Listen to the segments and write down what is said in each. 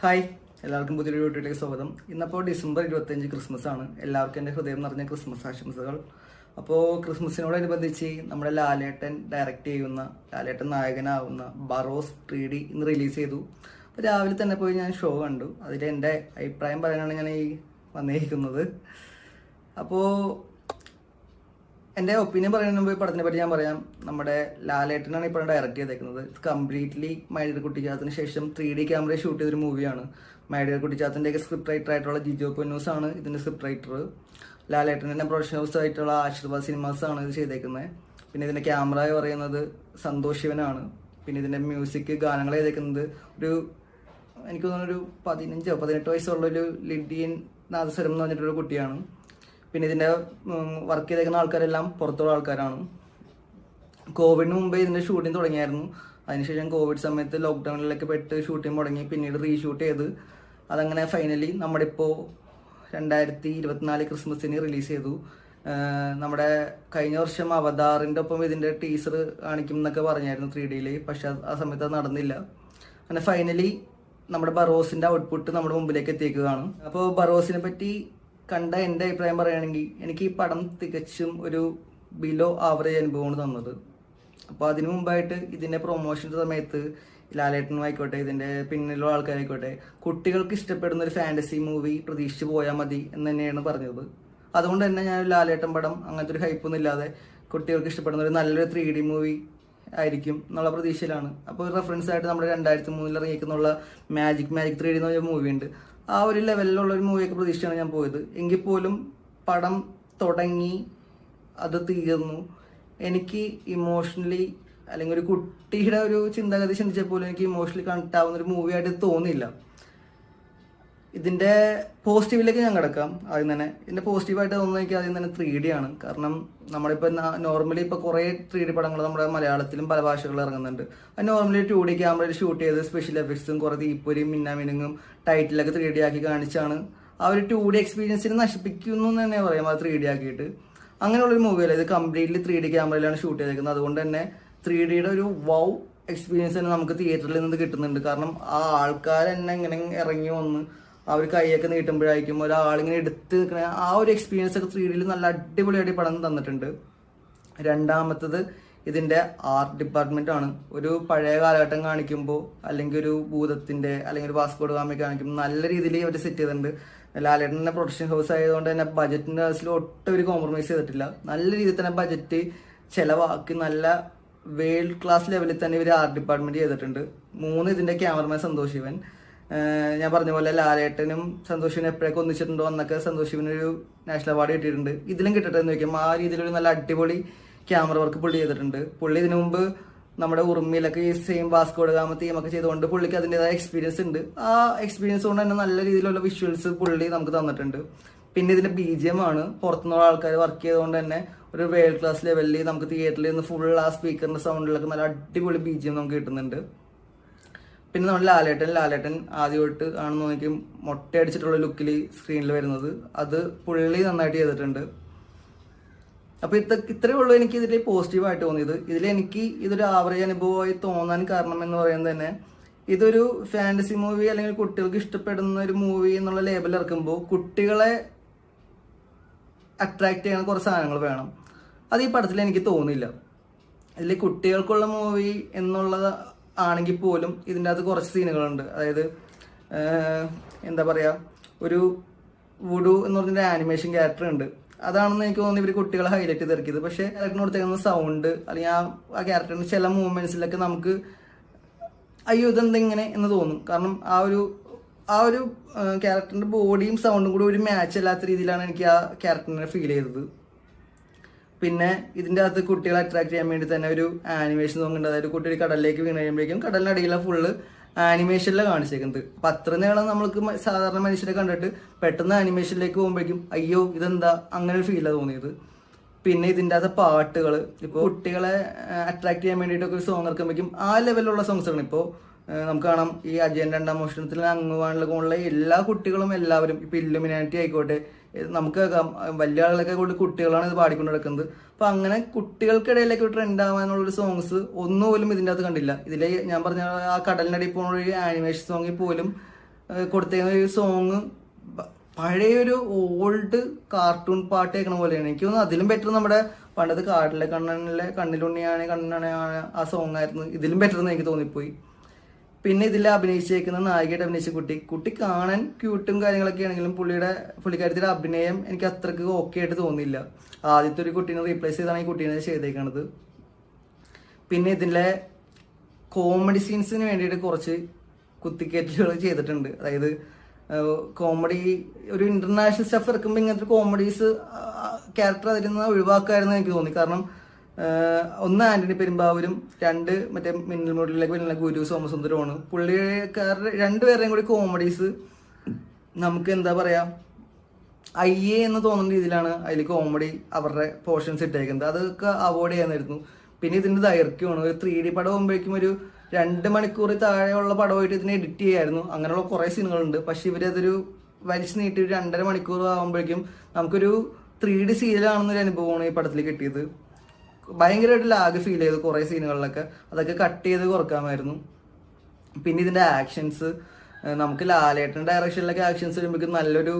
Hi, എല്ലാവർക്കും പുതിയൊരു വീഡിയോയിലേക്ക് സ്വാഗതം. ഇന്നപ്പോൾ ഡിസംബർ 25 ക്രിസ്മസ് ആണ്. എല്ലാവർക്കും എൻ്റെ ഹൃദയം നിറഞ്ഞ ക്രിസ്മസ് ആശംസകൾ. അപ്പോൾ ക്രിസ്മസിനോടനുബന്ധിച്ച് നമ്മുടെ ലാലേട്ടൻ ഡയറക്റ്റ് ചെയ്യുന്ന, ലാലേട്ടൻ നായകനാവുന്ന ബറോസ് 3D ഇന്ന് റിലീസ് ചെയ്തു. അപ്പോൾ രാവിലെ തന്നെ പോയി ഞാൻ ഷോ കണ്ടു. അതിൽ എൻ്റെ അഭിപ്രായം പറയാനാണ് ഞാൻ ഈ വന്നിരിക്കുന്നത്. അപ്പോൾ എൻ്റെ ഒപ്പീനിയൻ പറയുന്നതിന് മുമ്പ് പടത്തിനെ പറ്റി ഞാൻ പറയാം. നമ്മുടെ ലാലേട്ടനാണ് ഇപ്പോൾ ഡയറക്റ്റ് ചെയ്തേക്കുന്നത്. കംപ്ലീറ്റ്ലി മൈ ഡിയർ കുട്ടിച്ചാത്തന് ശേഷം 3D ക്യാമറയിൽ ഷൂട്ട് ചെയ്തൊരു മൂവിയാണ്. മൈ ഡിയർ കുട്ടിച്ചാത്തൻ്റെയൊക്കെ സ്ക്രിപ്റ്റ് റൈറ്റർ ആയിട്ടുള്ള ജിജോ പൊന്നൂസ് ആണ് ഇതിൻ്റെ സ്ക്രിപ്റ്റ് റൈറ്റർ. ലാലേട്ടൻ്റെ പ്രൊഡക്ഷൻ ഹൗസ് ആയിട്ടുള്ള ആശീർവാദ് സിനിമാസ് ആണ് ഇത് ചെയ്തേക്കുന്നത്. പിന്നെ ഇതിൻ്റെ ക്യാമറ പറയുന്നത് സന്തോഷ് ശിവനാണ്. പിന്നെ ഇതിൻ്റെ മ്യൂസിക് ഗാനങ്ങൾ ചെയ്തേക്കുന്നത് എനിക്ക് തോന്നുന്നു ഒരു 15-18 വയസ്സുള്ള ഒരു ലിഡിയൻ നാദസ്വരം എന്ന് പറഞ്ഞിട്ടൊരു കുട്ടിയാണ്. പിന്നെ ഇതിൻ്റെ വർക്ക് ചെയ്തേക്കുന്ന ആൾക്കാരെല്ലാം പുറത്തുള്ള ആൾക്കാരാണ്. കോവിഡിന് മുമ്പേ ഇതിൻ്റെ ഷൂട്ടിംഗ് തുടങ്ങിയായിരുന്നു. അതിനുശേഷം കോവിഡ് സമയത്ത് ലോക്ക്ഡൗണിലൊക്കെ പെട്ട് ഷൂട്ടിംഗ് മുടങ്ങി. പിന്നീട് റീഷൂട്ട് ചെയ്ത് അതങ്ങനെ ഫൈനലി നമ്മുടെ ഇപ്പോൾ 2024 ക്രിസ്മസിന് റിലീസ് ചെയ്തു. നമ്മുടെ കഴിഞ്ഞ വർഷം അവതാറിൻ്റെ ഒപ്പം ഇതിൻ്റെ ടീസർ കാണിക്കും എന്നൊക്കെ പറഞ്ഞായിരുന്നു 3Dയിൽ. പക്ഷെ ആ സമയത്ത് അത് നടന്നില്ല. അങ്ങനെ ഫൈനലി നമ്മുടെ ബറോസിൻ്റെ ഔട്ട്പുട്ട് നമ്മുടെ മുമ്പിലേക്ക് എത്തിയേക്കുകയാണ്. അപ്പോൾ ബറോസിനെ പറ്റി കണ്ട എൻ്റെ അഭിപ്രായം പറയുകയാണെങ്കിൽ എനിക്ക് ഈ പടം തികച്ചും ഒരു ബിലോ ആവറേജ് അനുഭവമാണ് തന്നത്. അപ്പോൾ അതിനു മുമ്പായിട്ട് ഇതിൻ്റെ പ്രൊമോഷൻ്റെ സമയത്ത് ലാലേട്ടനും ആയിക്കോട്ടെ, ഇതിൻ്റെ പിന്നിലുള്ള ആൾക്കാരായിക്കോട്ടെ, കുട്ടികൾക്ക് ഇഷ്ടപ്പെടുന്ന ഒരു ഫാൻറ്റസി മൂവി പ്രതീക്ഷിച്ച് പോയാൽ മതി എന്ന് തന്നെയാണ് പറഞ്ഞത്. അതുകൊണ്ട് തന്നെ ഞാൻ ലാലേട്ടൻ പടം അങ്ങനത്തെ ഒരു ഹൈപ്പൊന്നും ഇല്ലാതെ കുട്ടികൾക്ക് ഇഷ്ടപ്പെടുന്ന ഒരു നല്ലൊരു 3D മൂവി ആയിരിക്കും എന്നുള്ള പ്രതീക്ഷയിലാണ്. അപ്പോൾ റെഫറൻസ് ആയിട്ട് നമ്മുടെ 2003 ഇറങ്ങിയിരിക്കുന്നുള്ള മാജിക് 3D എന്ന് പറഞ്ഞ മൂവി ഉണ്ട്. ആ ഒരു ലെവലിലുള്ള ഒരു മൂവിയൊക്കെ പ്രതീക്ഷിച്ചാണ് ഞാൻ പോയത്. എങ്കിൽ പോലും പടം തുടങ്ങി അത് തീർന്നു. എനിക്ക് ഇമോഷണലി അല്ലെങ്കിൽ ഒരു കുട്ടിയുടെ ഒരു ചിന്താഗതി ചിന്തിച്ചാൽ പോലും എനിക്ക് ഇമോഷണലി കണക്ട് ആവുന്ന ഒരു മൂവിയായിട്ട് തോന്നിയില്ല. ഇതിൻ്റെ പോസിറ്റീവിലേക്ക് ഞാൻ കിടക്കാം. ആദ്യം തന്നെ ഇതിൻ്റെ പോസിറ്റീവായിട്ട് തോന്നുന്നത് എനിക്ക് ആദ്യം തന്നെ 3D ആണ്. കാരണം നമ്മളിപ്പോൾ നോർമലി ഇപ്പോൾ കുറേ 3D പടങ്ങൾ നമ്മുടെ മലയാളത്തിലും പല ഭാഷകളിലും ഇറങ്ങുന്നുണ്ട്. അത് നോർമലി 2D ക്യാമറയിൽ ഷൂട്ട് ചെയ്ത് സ്പെഷ്യൽ എഫക്ട്സും കുറേ തീപ്പൊരിയും മിന്നാമിനുങ്ങും ടൈറ്റിലൊക്കെ 3D ആക്കി കാണിച്ചാണ് ആ ഒരു 2D എക്സ്പീരിയൻസിന് നശിപ്പിക്കുന്നു എന്ന് തന്നെ പറയാം. അത് 3D ആക്കിയിട്ട് അങ്ങനെയുള്ളൊരു മൂവിയല്ല ഇത്. കംപ്ലീറ്റ്ലി 3D ക്യാമറയിലാണ് ഷൂട്ട് ചെയ്തേക്കുന്നത്. അതുകൊണ്ട് തന്നെ 3Dയുടെ ഒരു വൗ എക്സ്പീരിയൻസ് തന്നെ നമുക്ക് തിയേറ്ററിൽ നിന്ന് കിട്ടുന്നുണ്ട്. കാരണം ആ ആൾക്കാർ തന്നെ ഇങ്ങനെ ഇറങ്ങി വന്ന് അവർ കൈയൊക്കെ നീട്ടുമ്പോഴായിരിക്കും ഒരാളിങ്ങനെ എടുത്ത് നിൽക്കണ ആ ഒരു എക്സ്പീരിയൻസ് ഒക്കെ 3Dയിൽ നല്ല അടിപൊളിയായിട്ട് പടം തന്നിട്ടുണ്ട്. രണ്ടാമത്തത് ഇതിൻ്റെ ആർട്ട് ഡിപ്പാർട്ട്മെന്റ് ആണ്. ഒരു പഴയ കാലഘട്ടം കാണിക്കുമ്പോൾ അല്ലെങ്കിൽ ഒരു ഭൂതത്തിൻ്റെ അല്ലെങ്കിൽ ഒരു വാസ്കോഡ് ഗാമ കാണിക്കുമ്പോൾ നല്ല രീതിയിൽ അവർ സെറ്റ് ചെയ്തിട്ടുണ്ട്. ലാലേട്ടൻ്റെ പ്രൊഡക്ഷൻ ഹൗസ് ആയതുകൊണ്ട് തന്നെ ബജറ്റിൻ്റെ കേസിൽ ഒട്ടും ഒരു കോംപ്രമൈസ് ചെയ്തിട്ടില്ല. നല്ല രീതിയിൽ തന്നെ ബജറ്റ് ചിലവാക്കി നല്ല വേൾഡ് ക്ലാസ് ലെവലിൽ തന്നെ ഇവർ ആർട്ട് ഡിപ്പാർട്ട്മെന്റ് ചെയ്തിട്ടുണ്ട്. 3 ഇതിൻ്റെ ക്യാമറമാൻ സന്തോഷ് ശിവൻ. ഞാൻ പറഞ്ഞ പോലെ ലാലേട്ടനും സന്തോഷ് ശിവനും എപ്പോഴൊക്കെ ഒന്നിച്ചിട്ടുണ്ടോ എന്നൊക്കെ സന്തോഷ് ശിവനൊരു നാഷണൽ അവാർഡ് കിട്ടിയിട്ടുണ്ട്. ഇതിലും കിട്ടട്ടെ എന്ന് ചോദിക്കാം. ആ രീതിയിലൊരു നല്ല അടിപൊളി ക്യാമറ വർക്ക് പുള്ളി ചെയ്തിട്ടുണ്ട്. പുള്ളി ഇതിനു മുമ്പ് നമ്മുടെ ഉറുമിയിലൊക്കെ ഈ സെയിം വാസ്കോഡ് ഗാമ തീമൊക്കെ ചെയ്തുകൊണ്ട് പുള്ളിക്ക് അതിൻ്റെതായ എക്സ്പീരിയൻസ് ഉണ്ട്. ആ എക്സ്പീരിയൻസ് കൊണ്ട് തന്നെ നല്ല രീതിയിലുള്ള വിഷ്വൽസ് പുള്ളി നമുക്ക് തന്നിട്ടുണ്ട്. പിന്നെ ഇതിന്റെ BGM ആണ്. പുറത്തുനിന്നുള്ള ആൾക്കാർ വർക്ക് ചെയ്തുകൊണ്ട് തന്നെ ഒരു വേൾഡ് ക്ലാസ് ലെവലിൽ നമുക്ക് തിയേറ്ററിൽ നിന്ന് ഫുൾ ആ സ്പീക്കറിന്റെ സൗണ്ടിലൊക്കെ നല്ല അടിപൊളി BGM നമുക്ക് കിട്ടുന്നുണ്ട്. പിന്നെ നമ്മുടെ ലാലേട്ടൻ ആദ്യമായിട്ട് ആണെന്ന് എനിക്ക് മൊട്ടയടിച്ചിട്ടുള്ള ലുക്കിൽ സ്ക്രീനിൽ വരുന്നത്. അത് പുള്ളി നന്നായിട്ട് ചെയ്തിട്ടുണ്ട്. അപ്പൊ ഇത്രയേ ഉള്ളൂ എനിക്ക് ഇതിൽ പോസിറ്റീവായിട്ട് തോന്നിയത്. ഇതിലെനിക്ക് ഇതൊരു ആവറേജ് അനുഭവമായി തോന്നാൻ കാരണം എന്ന് പറയുന്നത് തന്നെ ഇതൊരു ഫാന്റസി മൂവി അല്ലെങ്കിൽ കുട്ടികൾക്ക് ഇഷ്ടപ്പെടുന്ന ഒരു മൂവി എന്നുള്ള ലേബൽ ഇറക്കുമ്പോൾ കുട്ടികളെ അട്രാക്ട് ചെയ്യുന്ന കുറച്ച് സാധനങ്ങൾ വേണം. അത് ഈ പടത്തിൽ എനിക്ക് തോന്നില്ല. ഇതിൽ കുട്ടികൾക്കുള്ള മൂവി എന്നുള്ളത് ആണെങ്കിൽ പോലും ഇതിൻ്റെ അകത്ത് കുറച്ച് സീനുകളുണ്ട്. അതായത് എന്താ പറയുക, ഒരു വുഡു എന്ന് പറഞ്ഞൊരു ആനിമേഷൻ ക്യാരക്ടർ ഉണ്ട്. അതാണെന്ന് എനിക്ക് തോന്നുന്നു ഇവർ കുട്ടികളെ ഹൈലൈറ്റ് ചെയ്തിറക്കിയത്. പക്ഷേ ക്യാരക്ടറിന് കൊടുത്തേക്കുന്ന സൗണ്ട് അല്ലെങ്കിൽ ആ ക്യാരക്ടറിന് ചില മൂവ്മെന്റ്സിലൊക്കെ നമുക്ക് അയ്യോ ഇതെന്തെങ്ങനെ എന്ന് തോന്നും. കാരണം ആ ഒരു ക്യാരക്ടറിന്റെ ബോഡിയും സൗണ്ടും കൂടി ഒരു മാച്ച് അല്ലാത്ത രീതിയിലാണ് എനിക്ക് ആ ക്യാരക്ടറിനെ ഫീൽ ചെയ്തത്. പിന്നെ ഇതിൻ്റെ അകത്ത് കുട്ടികളെ അട്രാക്ട് ചെയ്യാൻ വേണ്ടി തന്നെ ഒരു ആനിമേഷൻ സോങ് ഉണ്ട്. അതായത് കുട്ടി കടലിലേക്ക് വീണ് കഴിയുമ്പോഴേക്കും കടലിനടിയിലെ ഫുള്ള് ആനിമേഷനിലാണ് കാണിച്ചേക്കുന്നത്. അപ്പം അത്ര നേരം നമ്മൾക്ക് സാധാരണ മനുഷ്യരെ കണ്ടിട്ട് പെട്ടെന്ന് ആനിമേഷനിലേക്ക് പോകുമ്പോഴേക്കും അയ്യോ ഇതെന്താ അങ്ങനെ ഒരു ഫീലാണ് തോന്നിയത്. പിന്നെ ഇതിൻ്റെ അകത്ത് പാട്ടുകൾ ഇപ്പോൾ കുട്ടികളെ അട്രാക്ട് ചെയ്യാൻ വേണ്ടിയിട്ടൊക്കെ ഒരു സോങ് ഇറക്കുമ്പോഴേക്കും ആ ലെവലിലുള്ള സോങ്സാണ്. ഇപ്പോൾ നമുക്ക് കാണാം ഈ അജയൻ 2ാം മോഷണത്തിൽ അങ്ങുവാനുള്ള എല്ലാ കുട്ടികളും എല്ലാവരും ഇപ്പം ഇല്ലുമിനാറ്റി ആയിക്കോട്ടെ നമുക്ക് വലിയ ആളുകളൊക്കെ കൊണ്ട് കുട്ടികളാണ് ഇത് പാടിക്കൊണ്ട് നടക്കുന്നത്. അപ്പൊ അങ്ങനെ കുട്ടികൾക്കിടയിലേക്ക് ട്രെൻഡ് ആവാനുള്ളൊരു സോങ്സ് ഒന്നുപോലും ഇതിൻ്റെ അകത്ത് കണ്ടില്ല. ഇതിലെ ഞാൻ പറഞ്ഞ ആ കടലിനടി പോകുന്ന ഒരു ആനിമേഷൻ സോങ്ങിൽ പോലും കൊടുത്തേക്കുന്ന ഒരു സോങ് പഴയൊരു ഓൾഡ് കാർട്ടൂൺ പാട്ട് കേൾക്കണ പോലെയാണ്. എനിക്ക് തോന്നുന്നു അതിലും ബെറ്റർ നമ്മുടെ പണ്ടത്തെ കാട്ടിലെ കണ്ണിലുണ്ണിയാണ് ആ സോങ് ആയിരുന്നു ഇതിലും ബെറ്റർ എന്ന് എനിക്ക് തോന്നിപ്പോയി. പിന്നെ ഇതിൽ അഭിനയിച്ചേക്കുന്ന നായികയായിട്ട് അഭിനയിച്ച കുട്ടി കാണാൻ ക്യൂട്ടും കാര്യങ്ങളൊക്കെ ആണെങ്കിലും പുള്ളിക്കാരത്തിയുടെ അഭിനയം എനിക്ക് അത്രക്ക് ഓക്കെ ആയിട്ട് തോന്നിയില്ല. ആദ്യത്തെ ഒരു കുട്ടീനെ റീപ്ലേസ് ചെയ്താണ് ഈ കുട്ടീനെ ചെയ്തേക്കണത്. പിന്നെ ഇതിലെ കോമഡി സീൻസിന് വേണ്ടിയിട്ട് കുറച്ച് കുത്തിക്കേറ്റലുകൾ ചെയ്തിട്ടുണ്ട്. അതായത് കോമഡി ഒരു ഇന്റർനാഷണൽ സ്റ്റഫ് ഇറക്കുമ്പോൾ ഇങ്ങനത്തെ കോമഡീസ് ക്യാരക്ടർ അതിൽ നിന്ന് ഒഴിവാക്കാമായിരുന്നു എനിക്ക് തോന്നി. കാരണം ഒന്ന് ആന്റണി പെരുമ്പാവൂരും, രണ്ട് മറ്റേ മിന്നൽ മുരളിയിലേക്ക് വരുന്ന ഗുരു സോമസുന്ദരമാണ്. പുള്ളിക്കാരുടെ രണ്ടുപേരുടെയും കൂടി കോമഡീസ് നമുക്ക് എന്താ പറയാ അയ്യേ എന്ന് തോന്നുന്ന രീതിയിലാണ് അതിൽ കോമഡി അവരുടെ പോർഷൻസ് ഇട്ടേക്കുന്നത്. അതൊക്കെ അവോയ്ഡ് ചെയ്യാനായിരുന്നു. പിന്നെ ഇതിന്റെ ദൈർഘ്യമാണ്. ഒരു 3D പടം ആകുമ്പോഴേക്കും ഒരു 2 മണിക്കൂർ താഴെയുള്ള പടമായിട്ട് ഇതിനെ എഡിറ്റ് ചെയ്യായിരുന്നു. അങ്ങനെയുള്ള കുറേ സീനുകളുണ്ട്. പക്ഷെ ഇവരതൊരു വലിച്ചു നീട്ടി ഒരു 2.5 മണിക്കൂർ ആകുമ്പോഴേക്കും നമുക്കൊരു 3D സീരിയലാണെന്നൊരു അനുഭവമാണ് ഈ പടത്തിൽ കിട്ടിയത്. ഭയങ്കരമായിട്ട് ലാഗ് ഫീൽ ചെയ്തു കുറേ സീനുകളിലൊക്കെ. അതൊക്കെ കട്ട് ചെയ്ത് കുറക്കാമായിരുന്നു. പിന്നെ ഇതിന്റെ ആക്ഷൻസ് നമുക്ക് ലാലേട്ടൻ ഡയറക്ഷനിലൊക്കെ ആക്ഷൻസ് വരുമ്പോഴേക്കും നല്ലൊരു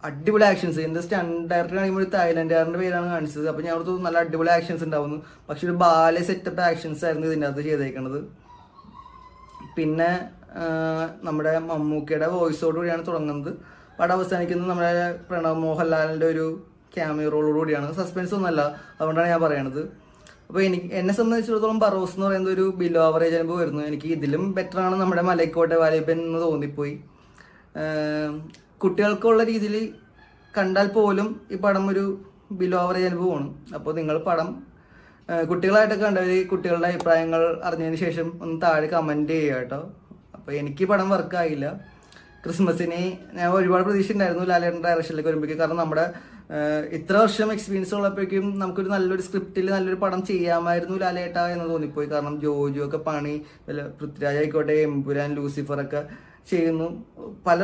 അടിപൊളി ആക്ഷൻസ്. ഇതിന്റെ സ്റ്റണ്ട് ഡയറക്ടർ ആണെങ്കിൽ ഒരു തായ്ലൻഡുകാരന്റെ പേരാണ് കാണിച്ചത്. അപ്പൊ ഞാൻ ഓർത്തു നല്ല അടിപൊളി ആക്ഷൻസ് ഉണ്ടാവുന്നു. പക്ഷെ ഒരു ബാലെ സെറ്റപ്പ് ആക്ഷൻസ് ആയിരുന്നു ഇതിൻ്റെ അകത്ത് ചെയ്തേക്കണത്. പിന്നെ നമ്മുടെ മമ്മൂക്കയുടെ വോയിസോട് കൂടിയാണ് തുടങ്ങുന്നത്. പടം അവസാനിക്കുന്നത് നമ്മുടെ പ്രണവ് മോഹൻലാലിന്റെ ഒരു ക്യാമിയോ റോളോട് കൂടിയാണ്. സസ്പെൻസ് ഒന്നുമല്ല, അതുകൊണ്ടാണ് ഞാൻ പറയണത്. അപ്പോൾ എന്നെ സംബന്ധിച്ചിടത്തോളം ബറോസ് എന്ന് പറയുന്നത് ഒരു ബിലോ ആവറേജ് അനുഭവം വരുന്നു. എനിക്ക് ഇതിലും ബെറ്റർ ആണ് നമ്മുടെ മലൈക്കോട്ടെ വാലിബൻ എന്ന് തോന്നിപ്പോയി. കുട്ടികൾക്കുള്ള രീതിയിൽ കണ്ടാൽ പോലും ഈ പടം ഒരു ബിലോ ആവറേജ് അനുഭവമാണ്. അപ്പോൾ നിങ്ങൾ പടം കുട്ടികളായിട്ടൊക്കെ കണ്ടവർ കുട്ടികളുടെ അഭിപ്രായങ്ങൾ അറിഞ്ഞതിന് ശേഷം ഒന്ന് താഴെ കമൻറ്റ് ചെയ്യുക കേട്ടോ. അപ്പോൾ എനിക്ക് പടം വർക്കായില്ല. ക്രിസ്മസിന് ഞാൻ ഒരുപാട് പ്രതീക്ഷ ഉണ്ടായിരുന്നു ലാലേട്ടൻ ഡയറക്ഷനിലേക്ക് വരുമ്പോഴേക്കും. കാരണം നമ്മുടെ ഇത്ര വർഷം എക്സ്പീരിയൻസ് ഉള്ളപ്പോഴേക്കും നമുക്കൊരു നല്ലൊരു സ്ക്രിപ്റ്റിൽ നല്ലൊരു പടം ചെയ്യാമായിരുന്നു ലാലേട്ട എന്ന് തോന്നിപ്പോയി. കാരണം ജോജു ഒക്കെ പണി, പൃഥ്വിരാജ് ആയിക്കോട്ടെ, എമ്പുരാൻ, ലൂസിഫർ ഒക്കെ ചെയ്യുന്നു. പല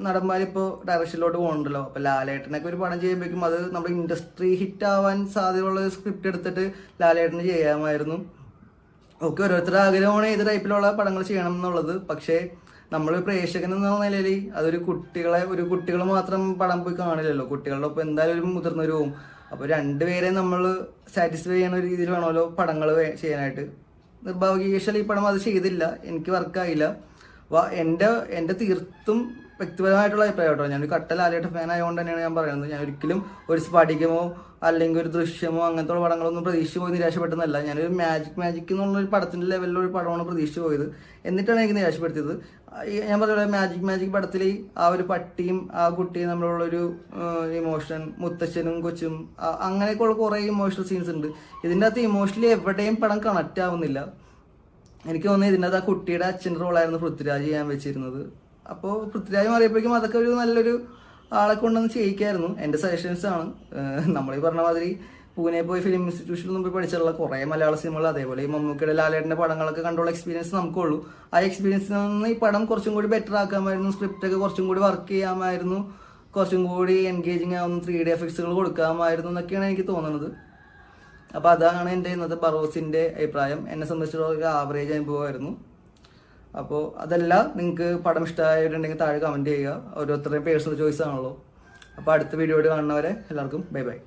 നടന്മാരിപ്പോൾ ഡയറക്ഷനിലോട്ട് പോകുന്നുണ്ടല്ലോ. അപ്പോൾ ലാലേട്ടനൊക്കെ ഒരു പടം ചെയ്യുമ്പോഴേക്കും അത് നമ്മുടെ ഇൻഡസ്ട്രി ഹിറ്റ് ആവാൻ സാധ്യതയുള്ള സ്ക്രിപ്റ്റ് എടുത്തിട്ട് ലാലേട്ടന് ചെയ്യാമായിരുന്നു. ഓക്കെ, ഓരോരുത്തരുടെ ആഗ്രഹമാണ് ഏത് ടൈപ്പിലുള്ള പടങ്ങൾ ചെയ്യണം എന്നുള്ളത്. പക്ഷേ നമ്മൾ പ്രേക്ഷകൻ എന്ന നിലയിൽ അതൊരു കുട്ടികൾ മാത്രം പടം പോയി കാണില്ലല്ലോ. കുട്ടികളുടെ ഒപ്പം എന്തായാലും ഒരു മുതിർന്നവരും പോവും. അപ്പോൾ രണ്ടുപേരെ നമ്മൾ സാറ്റിസ്ഫൈ ചെയ്യുന്ന ഒരു രീതിയിൽ വേണമല്ലോ പടങ്ങൾ ചെയ്യാനായിട്ട്. നിർഭാഗ്യവശാൽ ഈ പടം അത് ചെയ്തില്ല, എനിക്ക് വർക്കായില്ല. എൻ്റെ തീർത്തും വ്യക്തിപരമായിട്ടുള്ള അഭിപ്രായം കേട്ടോ. ഞാനൊരു കട്ട ലാലേട്ട ഫാൻ ആയതുകൊണ്ട് തന്നെയാണ് ഞാൻ പറയുന്നത്. ഞാൻ ഒരിക്കലും ഒരു സ്ഫടികമോ അല്ലെങ്കിൽ ഒരു ദൃശ്യമോ അങ്ങനത്തെ പടങ്ങളൊന്നും പ്രതീക്ഷിച്ച് പോയി നിരാശപ്പെട്ടെന്നല്ല. ഞാനൊരു മാജിക് എന്നുള്ളൊരു പടത്തിൻ്റെ ലെവലിലൊരു പടമാണ് പ്രതീക്ഷിച്ച് പോയത്. എന്നിട്ടാണ് എനിക്ക് നിരാശപ്പെടുത്തിയത്. ഞാൻ പറഞ്ഞ മാജിക് പടത്തിൽ ആ ഒരു പട്ടിയും ആ കുട്ടിയും തമ്മിലുള്ളൊരു ഇമോഷൻ, മുത്തച്ഛനും കൊച്ചും അങ്ങനെയൊക്കെയുള്ള കുറേ ഇമോഷണൽ സീൻസ് ഉണ്ട്. ഇതിൻ്റെ അകത്ത് ഇമോഷണലി എവിടെയും പടം കണക്റ്റ് ആവുന്നില്ല. എനിക്ക് തോന്നുന്നത് ഇതിൻ്റെ അകത്ത് ആ കുട്ടിയുടെ അച്ഛൻ്റെ റോളായിരുന്നു പൃഥ്വിരാജ് ചെയ്യാൻ വെച്ചിരുന്നത്. അപ്പോൾ പൃഥ്വിരാജ് മാറിയപ്പോഴേക്കും അതൊക്കെ ഒരു നല്ലൊരു ആളെ കൊണ്ടൊന്ന് ചെയ്യിക്കായിരുന്നു. എൻ്റെ സജഷൻസ് ആണ്. നമ്മളീ പറഞ്ഞ മാതിരി പൂനെ പോയി ഫിലിം ഇൻസ്റ്റിറ്റ്യൂഷനിൽ മുമ്പ് പഠിച്ചിട്ടുള്ള കുറേ മലയാള സിനിമകൾ, അതേപോലെ ഈ മമ്മൂക്കയുടെ ലാലേട്ടൻ്റെ പടങ്ങളൊക്കെ കണ്ടുള്ള എക്സ്പീരിയൻസ് നമുക്കുള്ളൂ. ആ എക്സ്പീരിയൻസിൽ നിന്ന് ഈ പടം കുറച്ചും കൂടി ബെറ്റർ ആക്കാമായിരുന്നു. സ്ക്രിപ്റ്റൊക്കെ കുറച്ചും കൂടി വർക്ക് ചെയ്യാമായിരുന്നു. കുറച്ചും കൂടി എൻഗേജിങ് ആവുന്ന 3D എഫക്ട്സുകൾ കൊടുക്കാമായിരുന്നു എന്നൊക്കെയാണ് എനിക്ക് തോന്നുന്നത്. അപ്പോൾ അതാണ് എൻ്റെ ഇന്നത്തെ ബറോസിൻ്റെ അഭിപ്രായം. എന്നെ സംബന്ധിച്ചിടത്തോളം ഒരു ആവറേജ് അനുഭവമായിരുന്നു. അപ്പോൾ അതല്ല, നിങ്ങൾക്ക് പടം ഇഷ്ടമായിട്ടുണ്ടെങ്കിൽ താഴെ കമൻറ്റ് ചെയ്യുക. ഓരോരുത്തരുടെയും പേഴ്സണൽ ചോയ്സ് ആണല്ലോ. അപ്പോൾ അടുത്ത വീഡിയോയിൽ കാണുന്നവരെ എല്ലാവർക്കും ബൈ ബൈ.